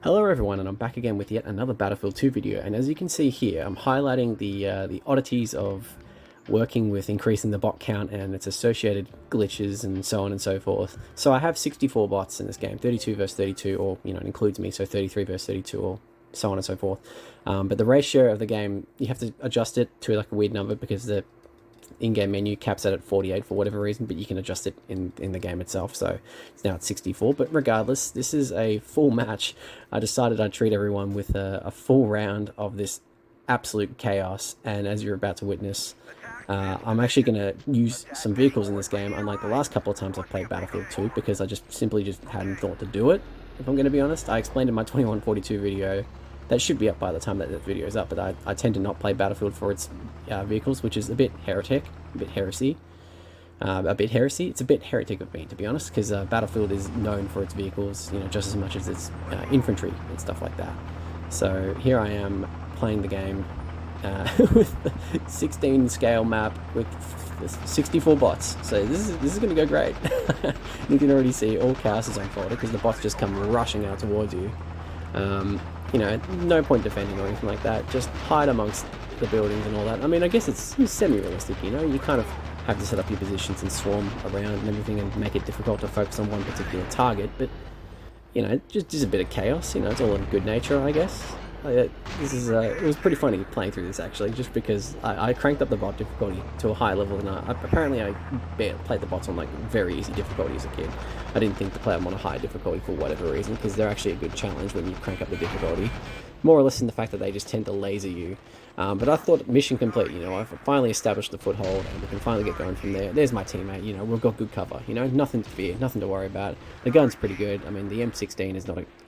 Hello everyone, and I'm back again with yet another Battlefield 2 video, and as you can see here, I'm highlighting the oddities of working with increasing the bot count and its associated glitches and so on and so forth. So I have 64 bots in this game, 32 versus 32, or, it includes me, so 33 versus 32, or so on and so forth. But the ratio of the game, you have to adjust it to like a weird number because the in-game menu caps it at 48 for whatever reason, but you can adjust it in the game itself, so it's now at 64. But regardless, this is a full match. I decided I'd treat everyone with a full round of this absolute chaos, and as you're about to witness, I'm actually going to use some vehicles in this game, unlike the last couple of times I've played Battlefield 2, because I simply hadn't thought to do it, if I'm going to be honest. I explained in my 2142 video, that should be up by the time that video is up, but I tend to not play Battlefield for its vehicles, which is a bit heretic, a bit heresy. It's a bit heretic of me, to be honest, because Battlefield is known for its vehicles, just as much as its infantry and stuff like that. So here I am playing the game with the 16 scale map with 64 bots. So this is going to go great. You can already see all chaos is unfolded because the bots just come rushing out towards you. No point defending or anything like that. Just hide amongst the buildings and all that. I mean, I guess it's semi-realistic, you kind of have to set up your positions and swarm around and everything and make it difficult to focus on one particular target, but, just a bit of chaos, it's all in good nature, I guess. It was pretty funny playing through this, actually, just because I cranked up the bot difficulty to a high level, and apparently I played the bots on like very easy difficulty as a kid. I didn't think to play them on a high difficulty for whatever reason, because they're actually a good challenge when you crank up the difficulty, more or less in the fact that they just tend to laser you. But I thought mission complete, I've finally established the foothold and we can finally get going from there. There's my teammate, we've got good cover, nothing to fear, nothing to worry about. The gun's pretty good. I mean, the M16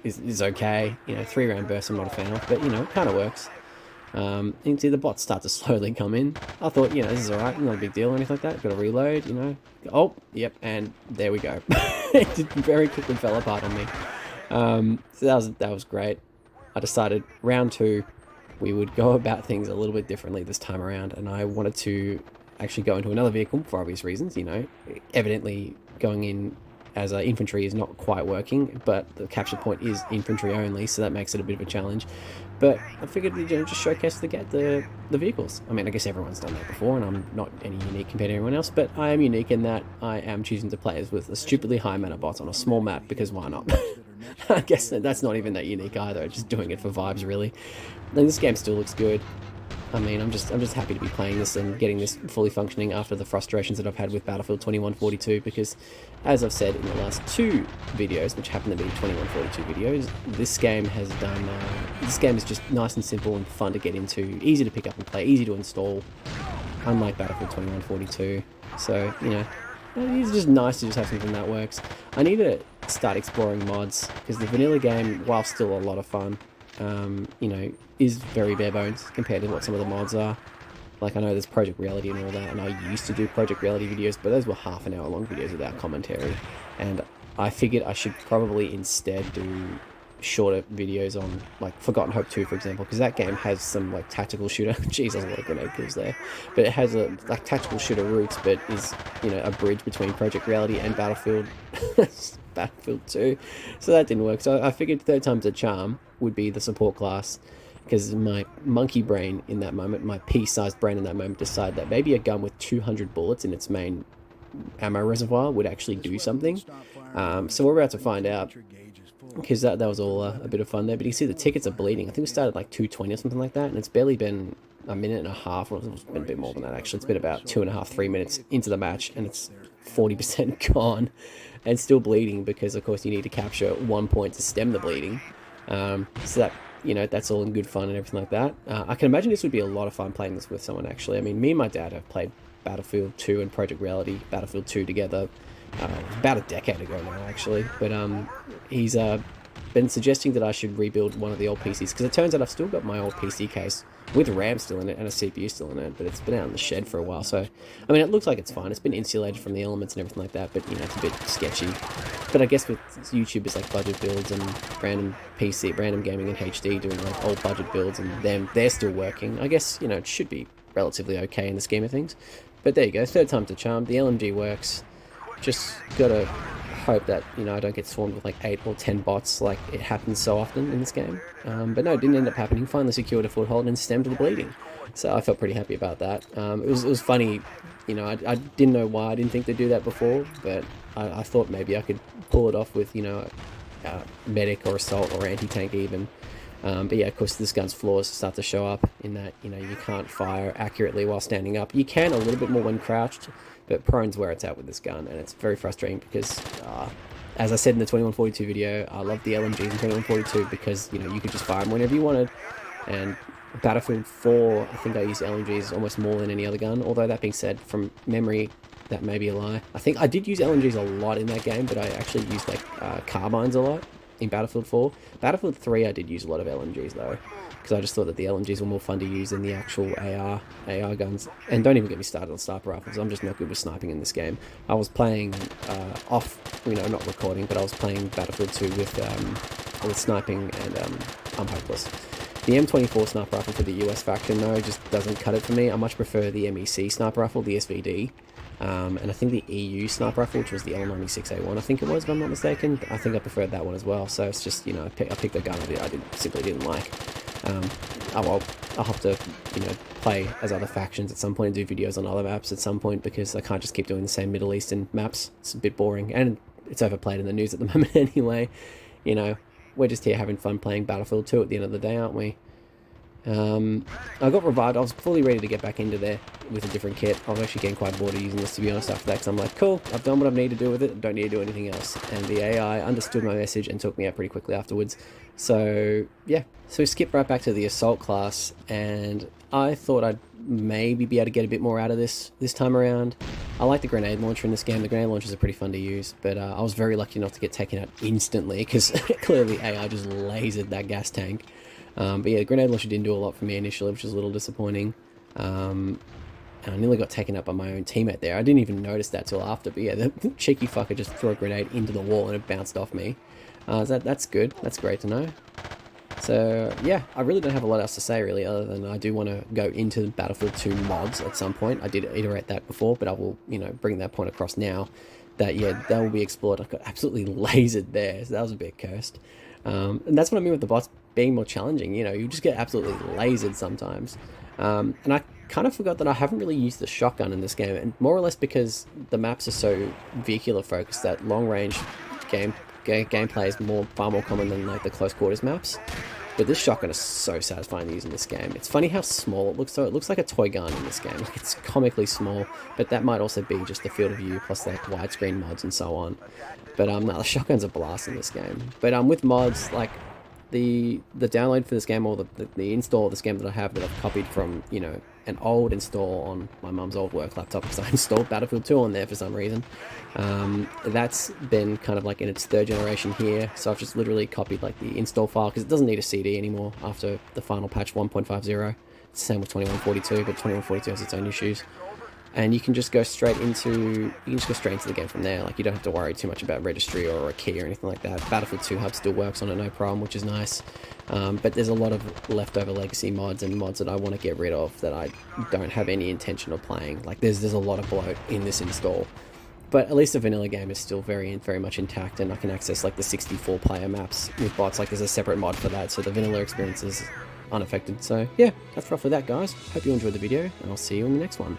is okay, 3-round burst I'm not a fan of, but it kind of works. You can see the bots start to slowly come in. I thought, this is alright, not a big deal or anything like that. Got to reload, Oh, yep, and there we go. It just very quickly fell apart on me. So that was great. I decided round 2 we would go about things a little bit differently this time around, and I wanted to actually go into another vehicle for obvious reasons. Evidently going in as infantry is not quite working, but the capture point is infantry only, so that makes it a bit of a challenge. But I figured just showcase the vehicles. I mean, I guess everyone's done that before, and I'm not any unique compared to everyone else, but I am unique in that I am choosing to play as with a stupidly high amount of bots on a small map, because why not? I guess that's not even that unique either, just doing it for vibes, really. And this game still looks good. I mean, I'm just happy to be playing this and getting this fully functioning after the frustrations that I've had with Battlefield 2142, because, as I've said in the last 2 videos, which happen to be 2142 videos, this game has done, this game is just nice and simple and fun to get into, easy to pick up and play, easy to install, unlike Battlefield 2142, so, it's just nice to just have something that works. I need to start exploring mods, because the vanilla game, while still a lot of fun, is very bare bones compared to what some of the mods are. Like, I know there's Project Reality and all that, and I used to do Project Reality videos, but those were half-an-hour long videos without commentary, and I figured I should probably instead do shorter videos on, like, Forgotten Hope 2, for example, because that game has some, like, tactical shooter, jeez, there's a lot of grenade kills there, but it has like, tactical shooter roots, but is, a bridge between Project Reality and Battlefield 2, so that didn't work. So I figured third time's a charm would be the support class, because my monkey brain in that moment, my pea-sized brain in that moment, decided that maybe a gun with 200 bullets in its main ammo reservoir would actually do something. So we're about to find out, because that was all a bit of fun there. But you can see the tickets are bleeding. I think we started like 2:20 or something like that, and it's barely been a minute and a half, or it's been a bit more than that actually. It's been about 2.5, 3 minutes into the match, and it's 40% gone and still bleeding, because of course you need to capture 1 point to stem the bleeding. So that, that's all in good fun and everything like that. I can imagine this would be a lot of fun playing this with someone, actually. I mean, me and my dad have played Battlefield 2 and Project Reality, Battlefield 2 together about a decade ago now, actually. But he's been suggesting that I should rebuild one of the old PCs, because it turns out I've still got my old PC case with RAM still in it and a CPU still in it, but it's been out in the shed for a while. So, I mean, it looks like it's fine. It's been insulated from the elements and everything like that, but, it's a bit sketchy. But I guess with YouTubers like Budget Builds and Random Gaming and HD doing like old budget builds, and they're still working, I guess, it should be relatively okay in the scheme of things. But there you go, third time's a charm. The LMG works. Just gotta hope that, you know, I don't get swarmed with like 8 or 10 bots like it happens so often in this game. But no, it didn't end up happening. Finally secured a foothold and stemmed the bleeding. So I felt pretty happy about that. It was funny, you know, I didn't know why I didn't think they'd do that before, but I thought maybe I could pull it off with, you know, medic or assault or anti-tank even. But yeah, of course, this gun's flaws start to show up in that, you know, you can't fire accurately while standing up. You can a little bit more when crouched, but prone's where it's at with this gun, and it's very frustrating because, as I said in the 2142 video, I love the LMGs in 2142 because, you know, you could just fire them whenever you wanted, and Battlefield 4, I think I used LMGs almost more than any other gun, although that being said, from memory, that may be a lie. I think I did use LMGs a lot in that game, but I actually used, like, carbines a lot in Battlefield 4. Battlefield 3 I did use a lot of LMGs though, because I just thought that the LMGs were more fun to use than the actual AR guns. And don't even get me started on sniper rifles, I'm just not good with sniping in this game. I was playing off, you know, not recording, but I was playing Battlefield 2 with sniping, and I'm hopeless. The M24 sniper rifle for the US faction though just doesn't cut it for me. I much prefer the MEC sniper rifle, the SVD. And I think the EU sniper rifle, which was the L96A1, I think it was, if I'm not mistaken. I think I preferred that one as well. So it's just, you know, I picked a gun I simply didn't like. I'll have to, you know, play as other factions at some point and do videos on other maps at some point, because I can't just keep doing the same Middle Eastern maps. It's a bit boring, and it's overplayed in the news at the moment anyway. You know, we're just here having fun playing Battlefield 2 at the end of the day, aren't we? I got revived. I was fully ready to get back into there with a different kit. I was actually getting quite bored of using this, to be honest, after that, because I'm like, cool, I've done what I need to do with it, I don't need to do anything else. And the AI understood my message and took me out pretty quickly afterwards. So yeah, so we skipped right back to the assault class, and I thought I'd maybe be able to get a bit more out of this time around. I like the grenade launcher in this game. The grenade launchers are pretty fun to use, but I was very lucky not to get taken out instantly, because clearly AI just lasered that gas tank. But yeah, the grenade launcher didn't do a lot for me initially, which was a little disappointing. And I nearly got taken up by my own teammate there. I didn't even notice that till after, but yeah, the cheeky fucker just threw a grenade into the wall and it bounced off me. That's good. That's great to know. So yeah, I really don't have a lot else to say really, other than I do want to go into Battlefield 2 mods at some point. I did iterate that before, but I will, you know, bring that point across now. That, yeah, that will be explored. I got absolutely lasered there, so that was a bit cursed. And that's what I mean with the bots being more challenging. You know, you just get absolutely lasered sometimes. And I kind of forgot that I haven't really used the shotgun in this game, and more or less because the maps are so vehicular focused that long range gameplay is far more common than like the close quarters maps. But this shotgun is so satisfying to use in this game. It's funny how small it looks though. It looks like a toy gun in this game. Like, it's comically small, but that might also be just the field of view plus like widescreen mods and so on. But no, the shotgun's a blast in this game. But with mods, like the download for this game, or the install of this game that I have that I've copied from, you know, an old install on my mum's old work laptop, because I installed Battlefield 2 on there for some reason. That's been kind of like in its third generation here, so I've just literally copied like the install file, because it doesn't need a CD anymore after the final patch 1.50. It's the same with 2142, but 2142 has its own issues. And you can just go straight into the game from there. Like, you don't have to worry too much about registry or a key or anything like that. Battlefield 2 Hub still works on it, no problem, which is nice. But there's a lot of leftover legacy mods and mods that I want to get rid of that I don't have any intention of playing. Like, there's a lot of bloat in this install. But at least the vanilla game is still very much intact, and I can access like the 64 player maps with bots. Like, there's a separate mod for that, so the vanilla experience is unaffected. So yeah, that's roughly that, guys. Hope you enjoyed the video, and I'll see you in the next one.